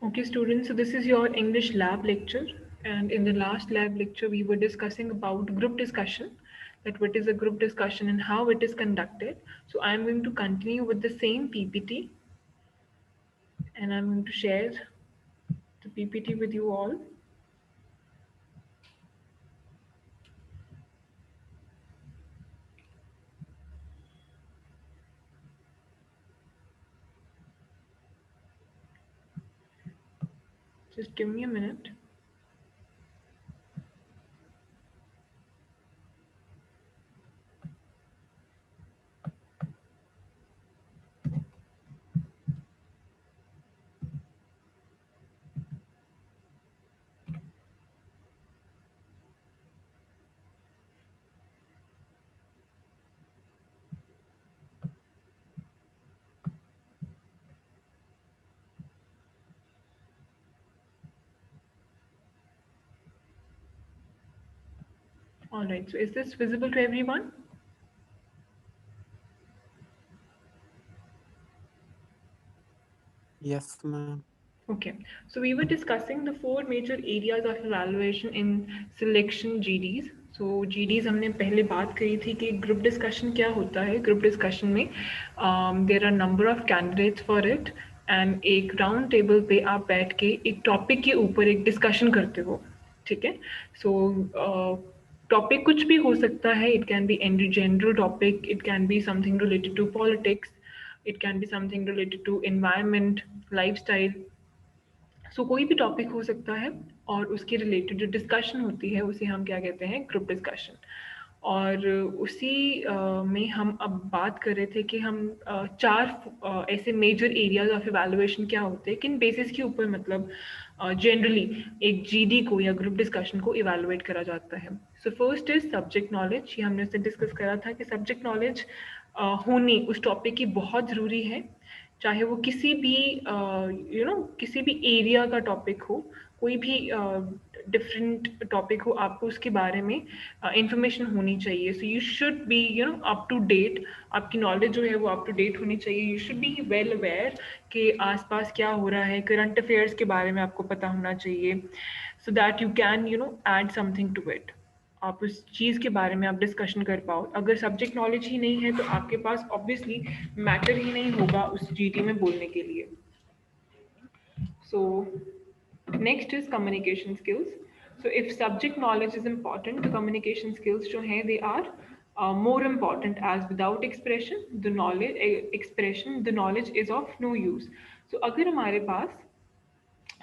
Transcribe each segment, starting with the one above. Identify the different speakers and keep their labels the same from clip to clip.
Speaker 1: Okay, students, so this is your English lab lecture. And in the last lab lecture, we were discussing about group discussion, that what is a group discussion and how it is conducted. So I'm going to continue with the same PPT and I'm going to share the PPT with you all. Just give me a minute. All right, so is this visible to everyone?
Speaker 2: Yes, ma'am.
Speaker 1: Okay, so we were discussing the four major areas of evaluation in selection GDs. So GDs हमने पहले बात करी थी कि group discussion क्या होता है. Group discussion में there are number of candidates for it and एक राउंड टेबल पे आप बैठ के एक टॉपिक के ऊपर एक डिस्कशन करते हो. ठीक है. सो टॉपिक कुछ भी हो सकता है. It can be any general topic, it can be something related to politics, it can be something related to environment, lifestyle. So कोई भी टॉपिक हो सकता है और उसके रिलेटेड जो डिस्कशन होती है उसे हम क्या कहते हैं, ग्रुप डिस्कशन. और उसी में हम अब बात कर रहे थे कि हम चार ऐसे मेजर एरियाज ऑफ इवैल्यूएशन क्या होते हैं, किन बेसिस के ऊपर मतलब जनरली एक जीडी को या ग्रुप डिस्कशन को इवैल्यूएट करा जाता है. So first is subject knowledge. ये हमने उससे डिस्कस करा था कि सब्जेक्ट नॉलेज होनी उस टॉपिक की बहुत ज़रूरी है, चाहे वो किसी भी किसी भी एरिया का टॉपिक हो, कोई भी डिफरेंट टॉपिक हो, आपको उसके बारे में इंफॉर्मेशन होनी चाहिए. So you should be up to date. आपकी नॉलेज जो है वो अप टू डेट होनी चाहिए. You should be well aware कि आसपास क्या हो रहा है, करंट अफेयर्स के बारे में आपको पता होना चाहिए, so that you can add something to it. आप उस चीज़ के बारे में आप डिस्कशन कर पाओ. अगर सब्जेक्ट नॉलेज ही नहीं है तो आपके पास ऑब्वियसली मैटर ही नहीं होगा उस जीटी में बोलने के लिए. So next is communication skills. So if subject knowledge is important, तो कम्युनिकेशन स्किल्स जो हैं they are more important, as without expression the knowledge expression the knowledge is of no use. So अगर हमारे पास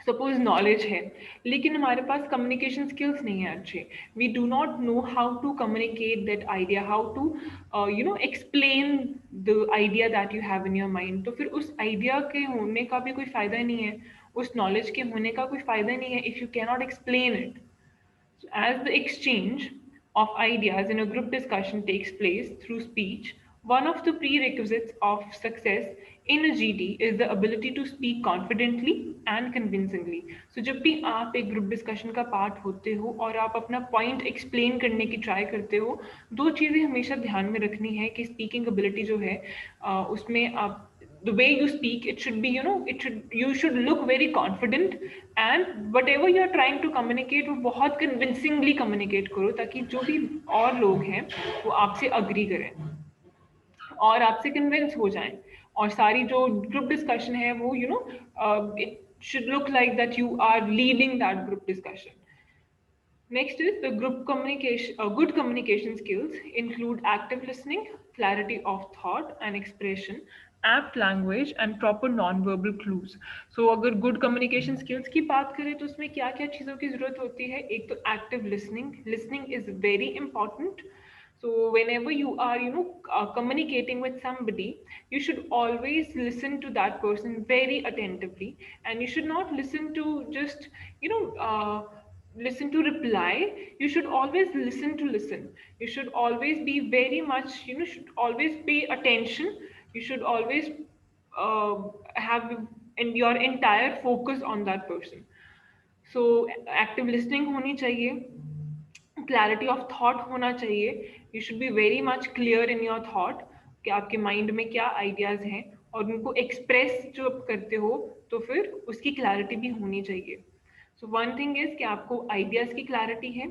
Speaker 1: suppose knowledge है लेकिन हमारे पास communication skills नहीं है अच्छे, we do not know how to communicate that idea, how to explain the idea that you have in your mind, तो फिर उस आइडिया के होने का भी कोई फ़ायदा नहीं है, उस नॉलेज के होने का कोई फ़ायदा नहीं है if you can not explain it. So as the exchange of ideas in a group discussion takes place through speech, one of the prerequisites of success in a GD is the ability to speak confidently and convincingly. So जब भी आप एक group discussion का part होते हो और आप अपना पॉइंट एक्सप्लेन करने की ट्राई करते हो, दो चीज़ें हमेशा ध्यान में रखनी है कि स्पीकिंग एबिलिटी जो है उसमें आप the way you speak, it should be you should look very confident, and whatever you are trying to communicate वो बहुत convincingly communicate करो ताकि जो भी और लोग हैं वो आपसे agree करें और आपसे convince हो जाएं. और सारी जो group discussion है वो it should look like that you are leading that group discussion. Next is the group communication. Good communication skills include active listening, clarity of thought and expression, apt language and proper non-verbal clues. So अगर good communication skills की बात करें तो उसमें क्या क्या चीज़ों की ज़रूरत होती है. एक तो active listening. Listening is very important. So whenever you are communicating with somebody, you should always listen to that person very attentively, and you should not listen to just you know uh, listen to reply. You should always listen to listen. You should always be very much, should always pay attention. You should always uh, have in your entire focus on that person. So active listening होनी चाहिए, clarity of thought होना चाहिए. You should be very much clear in your thought कि आपके mind में क्या ideas हैं और उनको एक्सप्रेस जो आप करते हो तो फिर उसकी क्लैरिटी भी होनी चाहिए। सो वन थिंग इज कि आपको आइडियाज की क्लैरिटी है,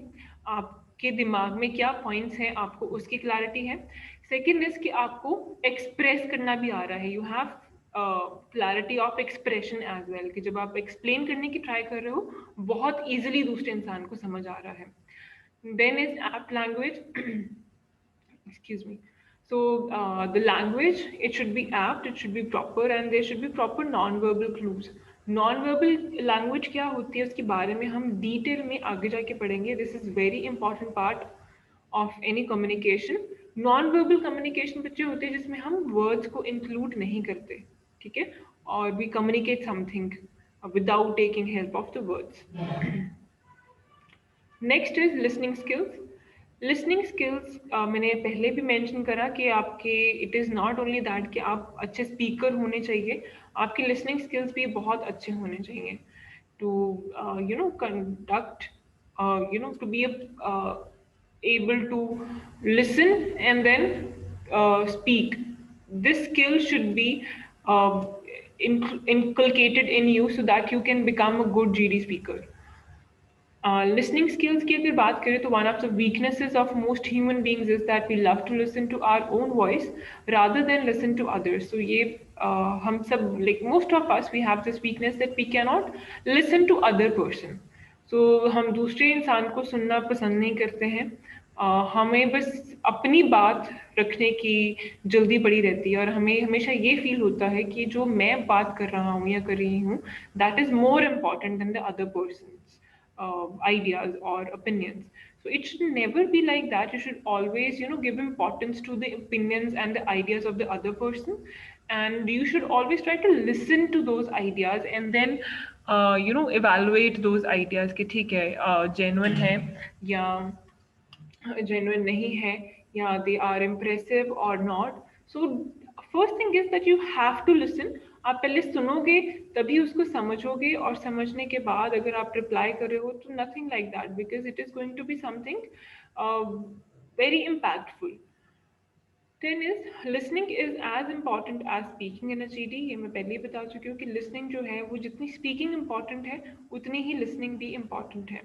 Speaker 1: आपके दिमाग में क्या पॉइंट्स हैं आपको उसकी क्लैरिटी है। सेकेंड इज कि आपको एक्सप्रेस करना भी आ रहा है, you have clarity of expression as well, कि जब आप एक्सप्लेन करने की ट्राई कर रहे हो बहुत ईजिली दूसरे इंसान को समझ आ रहा है। Then is apt language, excuse me. So the language, it should be apt, it should be proper, and there should be proper non-verbal clues. Non-verbal language क्या होती है उसके बारे में हम डिटेल में आगे जाके पढ़ेंगे। This is very important part of any communication. Non verbal communication बच्चे होते हैं जिसमें हम वर्ड्स को इंक्लूड नहीं करते, ठीक है, और we communicate something without taking help of the words. Next is listening skills. Listening skills मैंने पहले भी मेंशन करा कि आपके it is not only that कि आप अच्छे स्पीकर होने चाहिए, आपके लिसनिंग स्किल्स भी बहुत अच्छे होने चाहिए to you know conduct, you know, to be able to listen and then speak. This skill should be inculcated in you so that you can become a good GD speaker. Listening skills की अगर बात करें तो one of the weaknesses of most human beings is that we love to listen to our own voice rather than listen to others. So ये हम सब, like most of us, we have this weakness that we cannot listen to other person. So हम दूसरे इंसान को सुनना पसंद नहीं करते हैं, हमें बस अपनी बात रखने की जल्दी पड़ी रहती है और हमें हमेशा ये फील होता है कि जो मैं बात कर रहा हूँ या कर रही हूँ that is more important than the other persons ideas or opinions. So it should never be like that. You should always, you know, give importance to the opinions and the ideas of the other person, and you should always try to listen to those ideas and then you know, evaluate those ideas कि ठीक है genuine है या genuine नहीं है या they are impressive or not. So first thing is that you have to listen. आप पहले सुनोगे तभी उसको समझोगे, और समझने के बाद अगर आप रिप्लाई कर रहे हो तो nothing like that, because it is going to be something very impactful. Then is listening is as important as speaking in a GD. ये मैं पहले ही बता चुकी हूँ कि listening जो है वो जितनी speaking important है उतनी ही listening भी important है।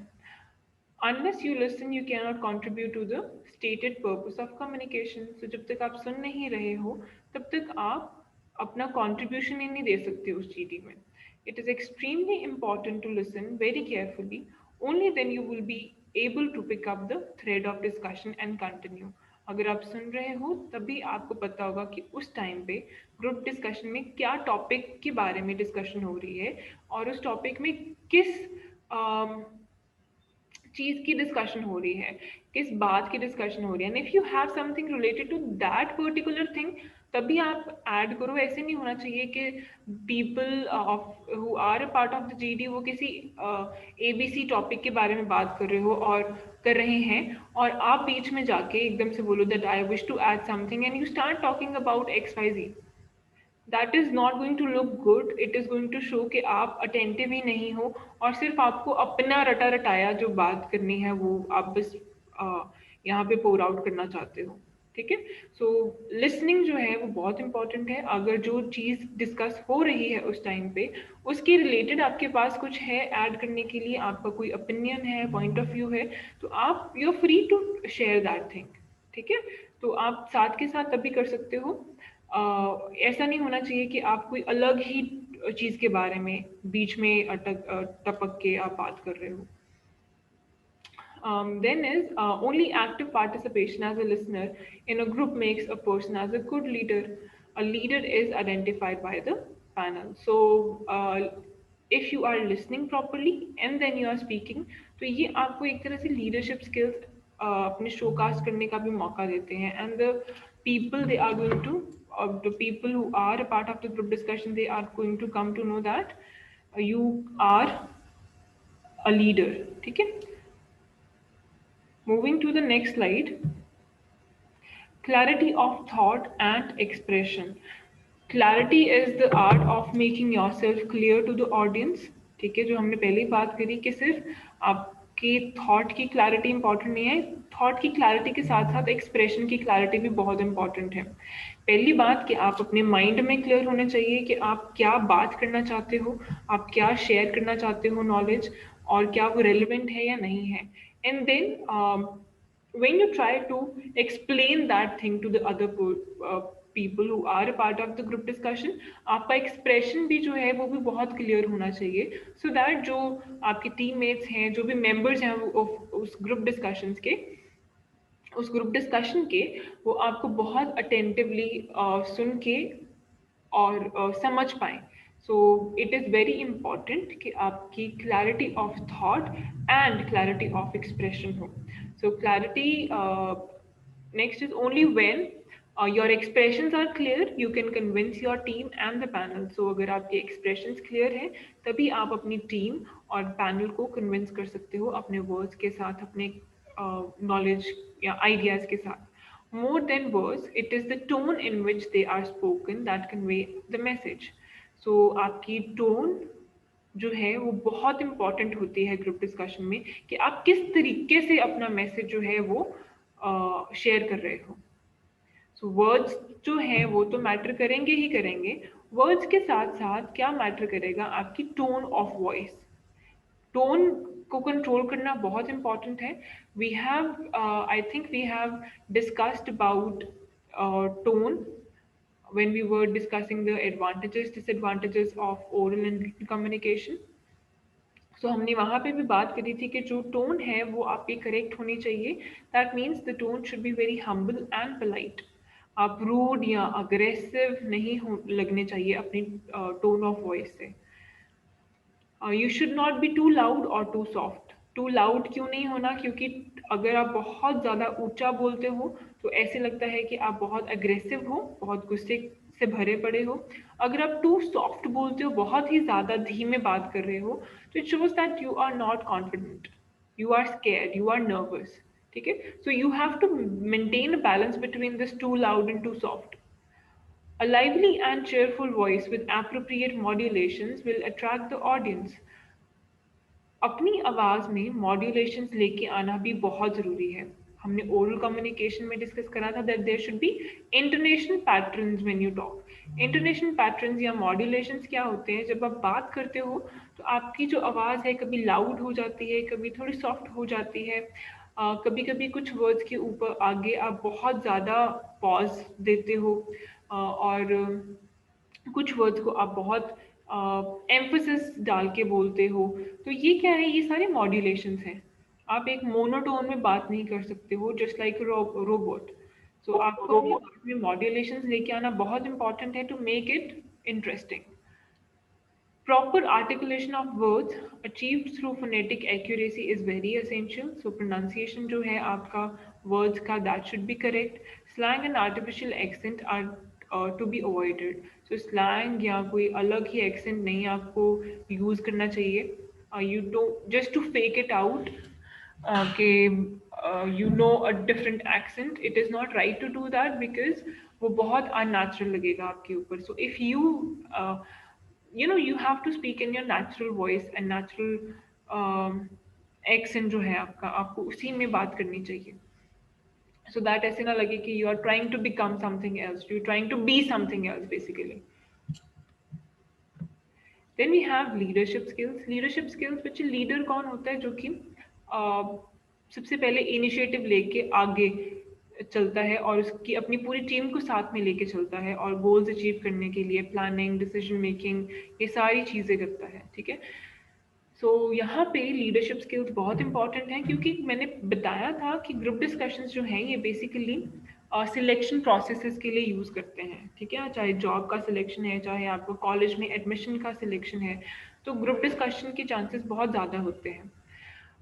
Speaker 1: Unless you listen, you cannot contribute to the stated purpose of communication. So जब तक आप सुन नहीं रहे हो तब तक आप अपना contribution ही नहीं दे सकते उस GD में. It is extremely important to listen very carefully. Only then you will be able to pick up the thread of discussion and continue. अगर आप सुन रहे हो तभी आपको पता होगा कि उस टाइम पे ग्रुप डिस्कशन में क्या टॉपिक के बारे में डिस्कशन हो रही है और उस टॉपिक में किस चीज की डिस्कशन हो रही है, किस बात की डिस्कशन हो रही है। And if you have something related to that particular thing तभी आप ऐड करो। ऐसे नहीं होना चाहिए कि people who are a part of the GD वो किसी एबीसी टॉपिक के बारे में बात कर रहे हो और कर रहे हैं और आप बीच में जाके एकदम से बोलो that I wish to add something and you start talking about x y z. That is not going to look good. It is going to show कि आप अटेंटिव ही नहीं हो और सिर्फ आपको अपना रटा रटाया जो बात करनी है वो आप बस यहाँ पे पोर आउट करना चाहते हो। ठीक है, सो लिसनिंग जो है वो बहुत इंपॉर्टेंट है। अगर जो चीज़ डिस्कस हो रही है उस टाइम पे उसके रिलेटेड आपके पास कुछ है ऐड करने के लिए, आपका कोई ओपिनियन है, पॉइंट ऑफ व्यू है, तो आप you are free to share that thing. ठीक है, तो आप साथ के साथ तभी कर सकते हो। ऐसा नहीं होना चाहिए कि आप कोई अलग ही चीज़ के बारे में बीच में टपक के आप बात कर रहे हो। Then is only active participation as a listener in a group makes a person as a good leader. A leader is identified by the panel. So if you are listening properly and then you are speaking, तो ये आपको एक तरह से leadership skills अपने showcase करने का भी मौका देते हैं। And the people they are going to, the people who are a part of the group discussion, they are going to come to know that you are a leader. ठीक है, moving to the next slide, clarity of thought and expression. Clarity is the art of making yourself clear to the audience. ठीक है, जो हमने पहले ही बात करी कि सिर्फ आपके थॉट की क्लैरिटी इंपॉर्टेंट नहीं है, थॉट की क्लैरिटी के साथ साथ एक्सप्रेशन की क्लैरिटी भी बहुत इंपॉर्टेंट है। पहली बात कि आप अपने माइंड में क्लियर होने चाहिए कि आप क्या बात करना चाहते हो, आप क्या शेयर करना चाहते हो नॉलेज, और क्या वो रेलिवेंट है या नहीं है. And then when you try to explain that thing to the other people who are a part of the group discussion, आपका एक्सप्रेशन भी जो है वो भी बहुत क्लियर होना चाहिए, सो दैट जो आपके टीममेट्स हैं, जो भी मेंबर्स हैं उस ग्रुप डिस्कशंस के, उस ग्रुप डिस्कशन के, वो आपको बहुत अटेंटिवली सुन के और समझ पाएँ. So it is very important कि आपकी clarity of thought and clarity of expression हो. सो clarity next is only when your expressions are clear, you can convince your team and the panel. So अगर आपके expressions clear हैं, तभी आप अपनी team और panel को convince कर सकते हो अपने words के साथ, अपने knowledge या ideas के साथ. More than words, it is the tone in which they are spoken that convey the message. So आपकी tone जो है वो बहुत इंपॉर्टेंट होती है ग्रुप डिस्कशन में, कि आप किस तरीके से अपना मैसेज जो है वो शेयर कर रहे हो. सो वर्ड्स जो हैं वो तो मैटर करेंगे ही करेंगे, वर्ड्स के साथ साथ क्या मैटर करेगा, आपकी टोन ऑफ वॉइस. टोन को कंट्रोल करना बहुत इंपॉर्टेंट है. We have I think we have discussed about tone when we were discussing the advantages disadvantages of oral and written communication. सो हमने वहाँ पे भी बात करी थी कि जो टोन है वो आपकी करेक्ट होनी चाहिए. That means the tone should be very humble and polite. आप रूड या अग्रेसिव नहीं हो लगने चाहिए अपनी टोन ऑफ वॉइस से. You should not be too loud और टू सॉफ्ट. टू लाउड क्यों नहीं होना, क्योंकि अगर आप बहुत ज़्यादा ऊंचा बोलते हो तो ऐसे लगता है कि आप बहुत अग्रेसिव हो, बहुत गुस्से से भरे पड़े हो. अगर आप टू सॉफ्ट बोलते हो, बहुत ही ज़्यादा धीमे बात कर रहे हो, तो it shows that you are not confident, you are scared, you are nervous. ठीक है, so you have to maintain a balance between this too loud and too soft. A lively and cheerful voice with appropriate modulations will attract the audience. अपनी आवाज़ में मॉड्यूलेशंस लेके आना भी बहुत ज़रूरी है. हमने ओरल कम्युनिकेशन में डिस्कस करा था that there should be intonation patterns when you talk. Intonation patterns या मॉड्यूलेशंस क्या होते हैं, जब आप बात करते हो तो आपकी जो आवाज़ है कभी लाउड हो जाती है, कभी थोड़ी सॉफ्ट हो जाती है. कभी कभी कुछ वर्ड्स के ऊपर आगे आप बहुत ज़्यादा पॉज देते हो, और कुछ वर्ड्स को आप बहुत एम्फसिस डाल के बोलते हो. तो ये क्या है, ये सारे मॉड्यूलेशंस हैं. आप एक मोनोटोन में बात नहीं कर सकते हो जस्ट लाइक रोबोट. सो आपको अपनी बात में मॉड्यूलेशंस लेके आना बहुत इंपॉर्टेंट है to make it interesting. Proper articulation of words achieved through phonetic accuracy is very essential. So pronunciation जो है आपका words का, that should be correct. Slang and artificial accent are to be avoided. So slang या कोई अलग ही accent नहीं आपको use करना चाहिए. You don't just to fake it out कि you know a different accent. It is not right to do that because वो बहुत unnatural लगेगा आपके ऊपर. So if you you know you have to speak in your natural voice and natural accent जो है आपका, आपको उसी में बात करनी चाहिए. So that ऐसे ना लगे कि you are trying to become something else, you are trying to be something else basically. Then we have leadership skills. Leadership skills बच्चे लीडर कौन होता है, जो कि सबसे पहले इनिशिएटिव लेके आगे चलता है और उसकी अपनी पूरी टीम को साथ में लेके चलता है और गोल्स अचीव करने के लिए प्लानिंग, डिसीजन मेकिंग, ये सारी चीज़ें करता है. ठीक है, सो यहाँ पे लीडरशिप स्किल्स बहुत इंपॉर्टेंट हैं, क्योंकि मैंने बताया था कि ग्रुप डिस्कशंस जो हैं ये बेसिकली सिलेक्शन प्रोसेसेस के लिए यूज़ करते हैं. ठीक है, चाहे जॉब का सिलेक्शन है, चाहे आपको कॉलेज में एडमिशन का सिलेक्शन है, तो ग्रुप डिस्कशन के चांसेस बहुत ज़्यादा होते हैं.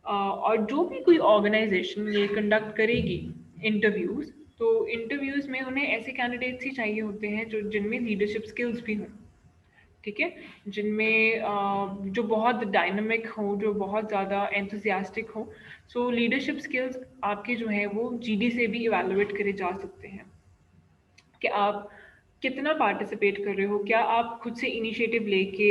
Speaker 1: और जो भी कोई ऑर्गेनाइजेशन ये कंडक्ट करेगी इंटरव्यूज़, तो इंटरव्यूज़ में उन्हें ऐसे कैंडिडेट्स ही चाहिए होते हैं जो जिनमें लीडरशिप स्किल्स भी हों. ठीक है, जिनमें जो बहुत डायनामिक हो, जो बहुत ज़्यादा एंथुसियास्टिक हो. सो लीडरशिप स्किल्स आपके जो हैं वो जीडी से भी इवैल्यूएट करे जा सकते हैं कि आप कितना पार्टिसिपेट कर रहे हो, क्या आप खुद से इनिशिएटिव लेके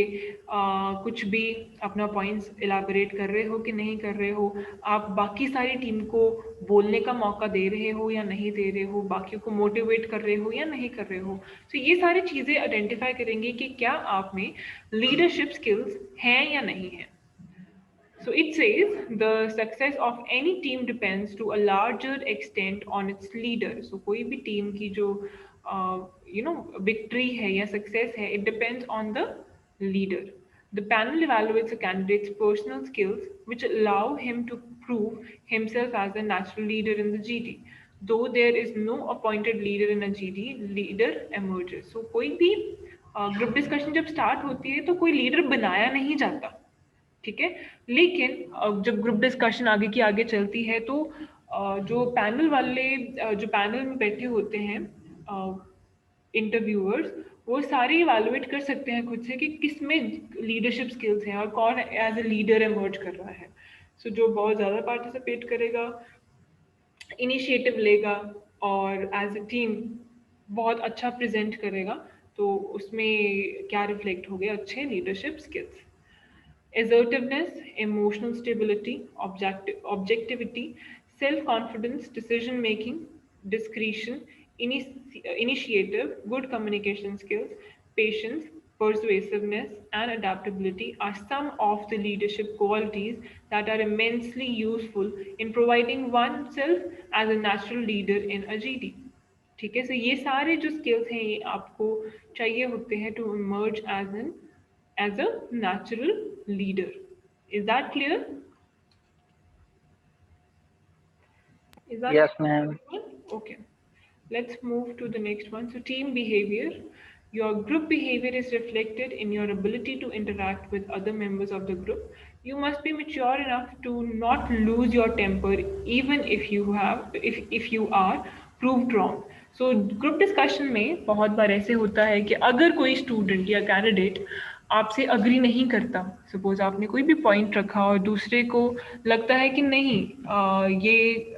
Speaker 1: कुछ भी अपना पॉइंट्स इलाबोरेट कर रहे हो कि नहीं कर रहे हो, आप बाकी सारी टीम को बोलने का मौका दे रहे हो या नहीं दे रहे हो, बाकियों को मोटिवेट कर रहे हो या नहीं कर रहे हो। तो ये सारी चीज़ें आइडेंटिफाई करेंगे कि क्या आप में लीडरशिप स्किल्स हैं या नहीं है। So it says the success of any team depends to a larger extent on its leader. So कोई भी team की जो victory है या success है, it depends on the leader. The panel evaluates a candidate's personal skills, which allow him to prove himself as a natural leader in the GD. Though there is no appointed leader in a GD, leader emerges. So कोई भी group discussion जब start होती है तो कोई leader बनाया नहीं जाता, ठीक है। लेकिन जब ग्रुप डिस्कशन आगे की आगे चलती है तो जो पैनल वाले जो पैनल में बैठे होते हैं इंटरव्यूअर्स, वो सारे इवेलुएट कर सकते हैं खुद से कि किस में लीडरशिप स्किल्स हैं और कौन एज ए लीडर एमर्ज कर रहा है। सो जो बहुत ज़्यादा पार्टिसिपेट करेगा, इनिशिएटिव लेगा और एज अ टीम बहुत अच्छा प्रेजेंट करेगा, तो उसमें क्या रिफ्लेक्ट हो गया, अच्छे leadership skills. Assertiveness, emotional stability, objectivity, self-confidence, decision-making, discretion, initiative, good communication skills, patience, persuasiveness, and adaptability are some of the leadership qualities that are immensely useful in providing oneself as a natural leader in a GD. ठीक है, सो ये सारे जो skills हैं ये आपको चाहिए होते हैं to emerge as a natural leader. Is that clear? Is that
Speaker 2: Yes,
Speaker 1: clear,
Speaker 2: ma'am.
Speaker 1: everyone? Okay. Let's move to the next one. So, team behavior. Your group behavior is reflected in your ability to interact with other members of the group. You must be mature enough to not lose your temper, even if you are proved wrong. So, group discussion में बहुत बार ऐसे होता है कि अगर कोई student या candidate आपसे अग्री नहीं करता, सपोज आपने कोई भी पॉइंट रखा और दूसरे को लगता है कि नहीं ये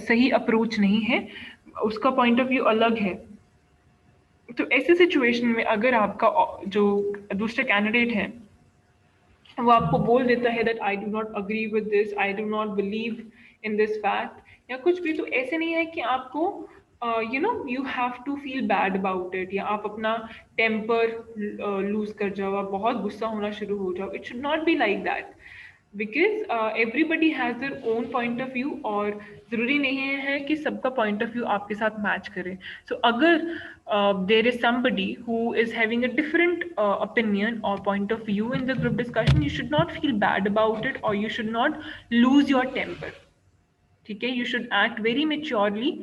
Speaker 1: सही अप्रोच नहीं है, उसका पॉइंट ऑफ व्यू अलग है, तो ऐसे सिचुएशन में अगर आपका जो दूसरा कैंडिडेट है वो आपको बोल देता है that I do not agree with this, I do not believe in this fact या कुछ भी, तो ऐसे नहीं है कि आपको you have to feel bad about it या आप अपना टेम्पर लूज कर जाओ, आप बहुत गुस्सा होना शुरू हो जाओ। It should not be like that, because everybody has their own point of view और ज़रूरी नहीं है कि सबका पॉइंट ऑफ व्यू आपके साथ मैच करे। सो अगर there is somebody who is having a different opinion or point of view in the group discussion, you should not feel bad about it or you should not lose your temper, ठीक है। You should act very maturely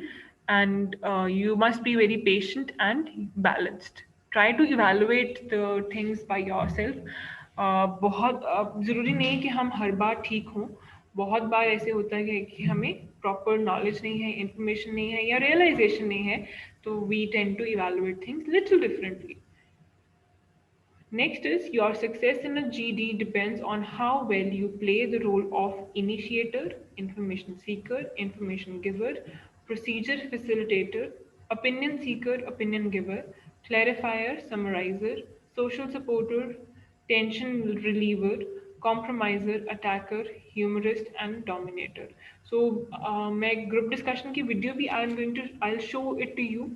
Speaker 1: and you must be very patient and balanced. Try to evaluate the things by yourself. बहुत ज़रूरी नहीं है कि हम हर बार ठीक हों, बहुत बार ऐसे होता है कि हमें प्रॉपर नॉलेज नहीं है, इंफॉर्मेशन नहीं है या रियलाइजेशन नहीं है, तो we tend to evaluate things little differently. Next is your success in a GD depends on how well you play the role of initiator, information seeker, information giver, procedure facilitator, opinion seeker, opinion giver, clarifier, summarizer, social supporter, tension reliever, compromiser, attacker, humorist and dominator. So मैं group discussion की video भी I'll show it to you.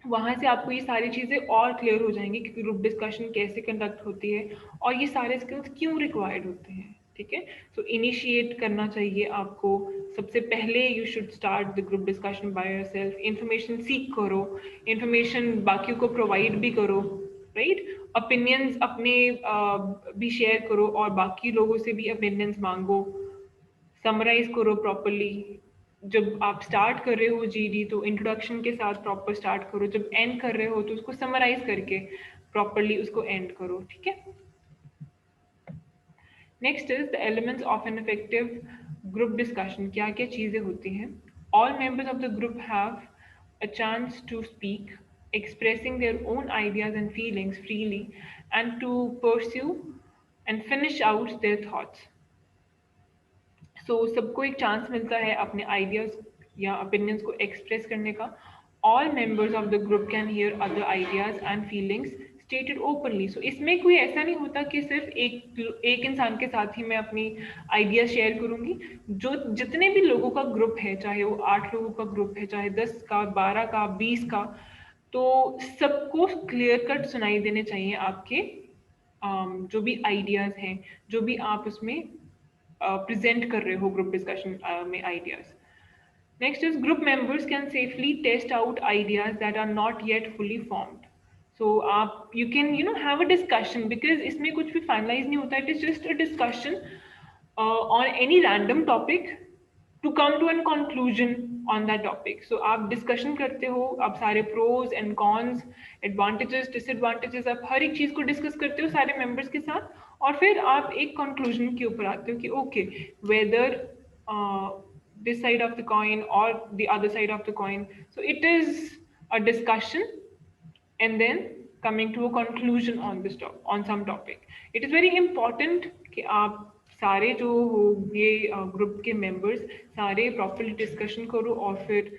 Speaker 1: वहाँ से आपको ये सारी चीज़ें और क्लियर हो जाएंगी कि ग्रुप डिस्कशन कैसे कंडक्ट होती है और ये सारे स्किल्स क्यों रिक्वायर्ड होते हैं, ठीक है। सो इनिशिएट करना चाहिए आपको, सबसे पहले you should start the group discussion by yourself, information सीख करो, इंफॉर्मेशन बाकियों को प्रोवाइड भी करो, राइट। ओपिनियंस अपने भी शेयर करो और बाकी लोगों से भी ओपिनियंस मांगो, समराइज करो प्रॉपरली। जब आप स्टार्ट कर रहे हो जीडी तो इंट्रोडक्शन के साथ प्रॉपर स्टार्ट करो, जब एंड कर रहे हो तो उसको समराइज करके प्रॉपरली उसको एंड करो, ठीक है। Next is the elements of an effective group discussion. क्या क्या चीज़ें होती हैं? All members of the group have a chance to speak, expressing their own ideas and feelings freely, and to pursue and finish out their thoughts. सबको एक chance मिलता है अपने आइडियाज या ओपिनियंस को एक्सप्रेस करने का all members of the group can hear other ideas and feelings stated openly. So इसमें कोई ऐसा नहीं होता कि सिर्फ एक इंसान के साथ ही मैं अपनी आइडिया शेयर करूंगी. जो जितने भी लोगों का ग्रुप है, चाहे वो 8 लोगों का ग्रुप है, चाहे 10 का, 12 का, 20 का, तो सबको क्लियर कट सुनाई देने चाहिए आपके जो भी आइडियाज हैं, जो भी आप उसमें प्रेजेंट कर रहे हो ग्रुप डिस्कशन में ideas. Next is group members can safely test out ideas that are not yet fully formed. So आप you can have a discussion because इसमें कुछ भी finalize नहीं होता. It is just a discussion on any random topic to come to a conclusion on that topic. So आप discussion करते हो, आप सारे pros and cons, advantages, disadvantages, आप हर एक चीज़ को discuss करते हो सारे members के साथ, और फिर आप एक conclusion के ऊपर आते हो कि okay whether uh, this side of the coin or the other side of the coin. So it is a discussion and then coming to a conclusion on this on some topic. It is very important कि आप सारे जो होंगे group के members सारे properly discussion करो और फिर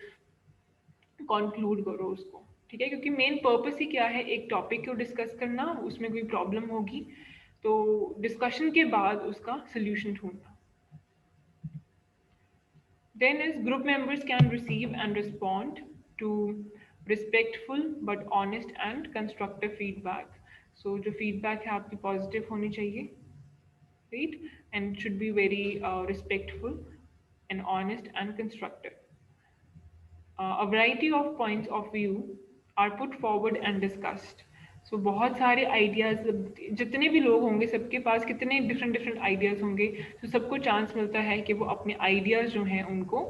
Speaker 1: कंक्लूड करो उसको. ठीक है, क्योंकि मेन पर्पस ही क्या है, एक टॉपिक को डिस्कस करना, उसमें कोई प्रॉब्लम होगी तो डिस्कशन के बाद उसका सोल्यूशन ढूंढना. Then is group members can receive and respond to respectful but honest and constructive feedback. So जो feedback है आपकी positive होनी चाहिए, right? And should be very respectful and honest and constructive. A variety of points of view are put forward and discussed. So बहुत सारे ideas, जितने भी लोग होंगे सबके पास कितने डिफरेंट डिफरेंट आइडियाज होंगे, तो सबको चांस मिलता है कि वो अपने आइडियाज जो हैं उनको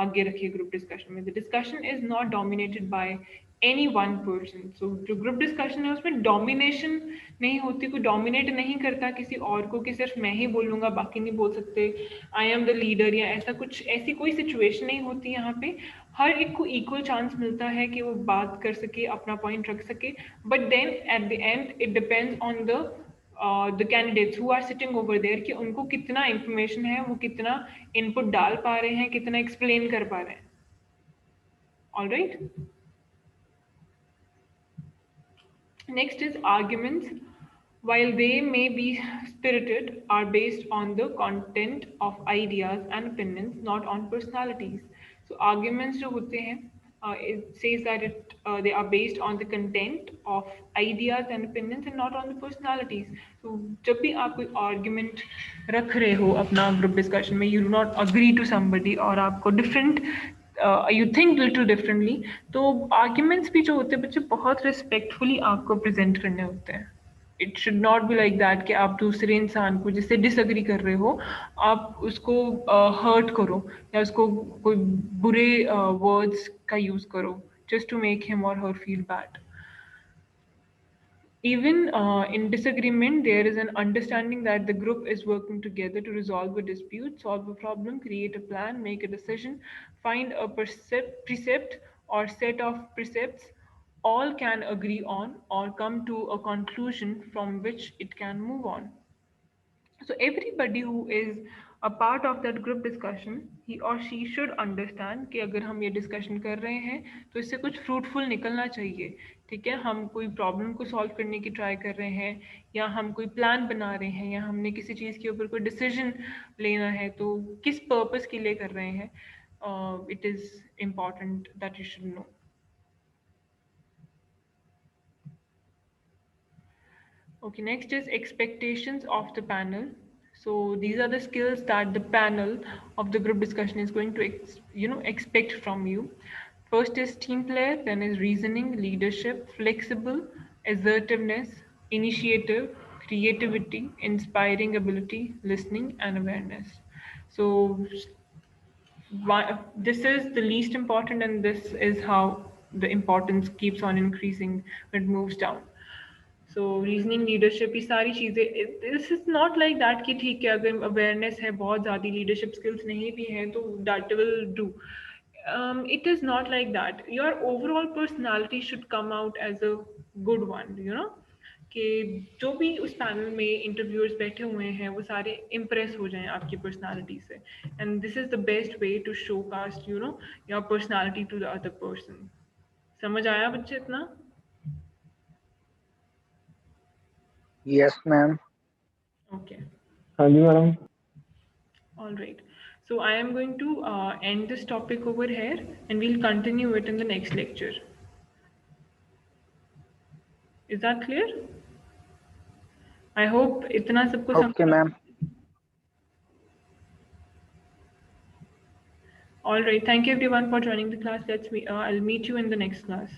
Speaker 1: आगे रखिए ग्रुप डिस्कशन में. The discussion is not dominated by any one person. So जो ग्रुप डिस्कशन है उसमें डोमिनेशन नहीं होती, कोई डोमिनेट नहीं करता किसी और को कि सिर्फ मैं ही बोलूँगा बाकी नहीं बोल सकते, आई एम द लीडर, या ऐसा कुछ, ऐसी कोई सिचुएशन नहीं होती यहाँ पे. हर एक को इक्वल चांस मिलता है कि वो बात कर सके, अपना पॉइंट रख सके. But then at the end it depends on the candidates who are sitting over there कि उनको कितना इंफॉर्मेशन है, वो कितना इनपुट डाल पा रहे हैं, कितना एक्सप्लेन कर पा रहे हैं. All right. Next is arguments. While they may be spirited, are based on the content of ideas and opinions, not on personalities. So arguments जो होते हैं, it says that they are based on the content of ideas and opinions and not on the personalities. So जब भी आप कोई argument रख रहे हो अपना group discussion में, you do not agree to somebody और आपको different you think little differently, तो आर्ग्यूमेंट्स भी जो होते हैं बच्चे बहुत रिस्पेक्टफुली आपको प्रेजेंट करने होते हैं. It should not be like that कि आप दूसरे इंसान को जिससे डिसएग्री कर रहे हो आप उसको हर्ट करो या उसको कोई बुरे वर्ड्स का यूज करो just to make him or her feel bad. Even in disagreement, there is an understanding that the group is working together to resolve a dispute, solve a problem, create a plan, make a decision, find a precept or set of precepts all can agree on or come to a conclusion from which it can move on. So everybody who is a part of that group discussion, he or she should understand कि अगर हम ये discussion कर रहे हैं तो इससे कुछ fruitful निकलना चाहिए. ठीक है, हम कोई problem को solve करने की try कर रहे हैं, या हम कोई plan बना रहे हैं, या हमने किसी चीज़ के ऊपर कोई decision लेना है, तो किस purpose के लिए कर रहे हैं, it is important that you should know. Okay, next is expectations of the panel. So these are the skills that the panel of the group discussion is going to expect from you. First is team player, then is reasoning, leadership, flexible, assertiveness, initiative, creativity, inspiring ability, listening, and awareness. So this is the least important, and this is how the importance keeps on increasing when it moves down. So reasoning, leadership, ये सारी चीज़ें, this is not like that कि ठीक है अगर awareness है बहुत ज़्यादा, लीडरशिप स्किल्स नहीं भी हैं तो that will do. It is not like that. Your overall personality should come out as a good one, कि जो भी उस पैनल में इंटरव्यूअर्स बैठे हुए हैं वो सारे इम्प्रेस हो जाएं आपकी पर्सनालिटी से, and this is the best way to showcase your personality to the other person. समझ आया बच्चे इतना?
Speaker 2: Yes ma'am.
Speaker 1: ओके,
Speaker 3: हाँ जी madam.
Speaker 1: all right. So I am going to end this topic over here and we'll continue it in the next lecture. Is that clear? I hope इतना सबको
Speaker 2: okay
Speaker 1: समझ।
Speaker 2: Ma'am.
Speaker 1: All right. Thank you everyone for joining the class. I'll meet you in the next class.